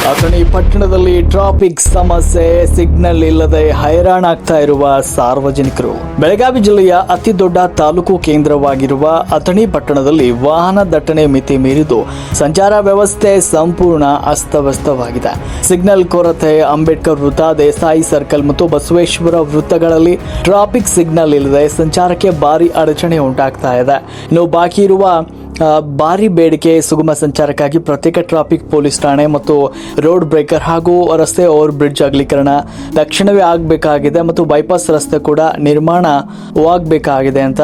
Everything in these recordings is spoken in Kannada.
ಅಥಣಿ ಪಟ್ಟಣದಲ್ಲಿ ಟ್ರಾಫಿಕ್ ಸಮಸ್ಯೆ, ಸಿಗ್ನಲ್ ಇಲ್ಲದೆ ಹೈರಾಣಾಗ್ತಾ ಇರುವ ಸಾರ್ವಜನಿಕರು. ಬೆಳಗಾವಿ ಜಿಲ್ಲೆಯ ಅತಿ ದೊಡ್ಡ ತಾಲೂಕು ಕೇಂದ್ರವಾಗಿರುವ ಅಥಣಿ ಪಟ್ಟಣದಲ್ಲಿ ವಾಹನ ದಟ್ಟಣೆ ಮಿತಿ ಮೀರಿದ್ದು ಸಂಚಾರ ವ್ಯವಸ್ಥೆ ಸಂಪೂರ್ಣ ಅಸ್ತವ್ಯಸ್ತವಾಗಿದೆ. ಸಿಗ್ನಲ್ ಕೊರತೆ, ಅಂಬೇಡ್ಕರ್ ವೃತ್ತ, ದೇಸಾಯಿ ಸರ್ಕಲ್ ಮತ್ತು ಬಸವೇಶ್ವರ ವೃತ್ತಗಳಲ್ಲಿ ಟ್ರಾಫಿಕ್ ಸಿಗ್ನಲ್ ಇಲ್ಲದೆ ಸಂಚಾರಕ್ಕೆ ಭಾರಿ ಅಡಚಣೆ ಉಂಟಾಗ್ತಾ ಇದೆ. ಇನ್ನು ಬಾಕಿ ಇರುವ ಭಾರಿ ಬೇಡಿಕೆ ಸುಗಮ ಸಂಚಾರಕ್ಕಾಗಿ ಪ್ರತ್ಯೇಕ ಟ್ರಾಫಿಕ್ ಪೊಲೀಸ್ ಠಾಣೆ ಮತ್ತು ರೋಡ್ ಬ್ರೇಕರ್ ಹಾಗೂ ರಸ್ತೆ ಓವರ್ ಬ್ರಿಡ್ಜ್ ಅಗಲೀಕರಣ ತಕ್ಷಣವೇ ಆಗಬೇಕಾಗಿದೆ ಮತ್ತು ಬೈಪಾಸ್ ರಸ್ತೆ ಕೂಡ ನಿರ್ಮಾಣವಾಗಬೇಕಾಗಿದೆ ಅಂತ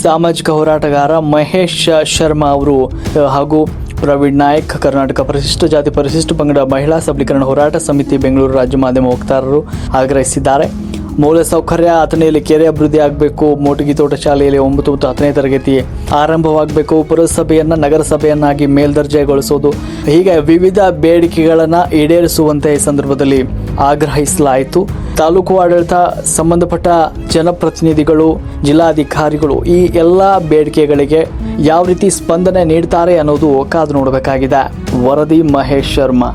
ಸಾಮಾಜಿಕ ಹೋರಾಟಗಾರ ಮಹೇಶ್ ಶರ್ಮಾ ಅವರು ಹಾಗೂ ಪ್ರವೀಣ್ ನಾಯಕ್, ಕರ್ನಾಟಕ ಪರಿಶಿಷ್ಟ ಜಾತಿ ಪರಿಶಿಷ್ಟ ಪಂಗಡ ಮಹಿಳಾ ಸಬಲೀಕರಣ ಹೋರಾಟ ಸಮಿತಿ ಬೆಂಗಳೂರು ರಾಜ್ಯ ಮಾಧ್ಯಮ ವಕ್ತಾರರು ಆಗ್ರಹಿಸಿದ್ದಾರೆ. ಮೂಲಸೌಕರ್ಯ ಅಥಣಿಯಲ್ಲಿ ಕೆರೆ ಅಭಿವೃದ್ಧಿ ಆಗಬೇಕು, ಮೋಟಗಿ ತೋಟ ಶಾಲೆಯಲ್ಲಿ 9 ಮತ್ತು 10ನೇ ತರಗತಿ ಆರಂಭವಾಗಬೇಕು, ಪುರಸಭೆಯನ್ನು ನಗರಸಭೆಯನ್ನಾಗಿ ಮೇಲ್ದರ್ಜೆಗೊಳಿಸುವುದು, ಹೀಗೆ ವಿವಿಧ ಬೇಡಿಕೆಗಳನ್ನು ಈಡೇರಿಸುವಂತೆ ಈ ಸಂದರ್ಭದಲ್ಲಿ ಆಗ್ರಹಿಸಲಾಯಿತು. ತಾಲೂಕು ಆಡಳಿತ, ಸಂಬಂಧಪಟ್ಟ ಜನಪ್ರತಿನಿಧಿಗಳು, ಜಿಲ್ಲಾಧಿಕಾರಿಗಳು ಈ ಎಲ್ಲ ಬೇಡಿಕೆಗಳಿಗೆ ಯಾವ ರೀತಿ ಸ್ಪಂದನೆ ನೀಡ್ತಾರೆ ಅನ್ನೋದು ಕಾದು ನೋಡಬೇಕಾಗಿದೆ. ವರದಿ ಮಹೇಶ್ ಶರ್ಮಾ.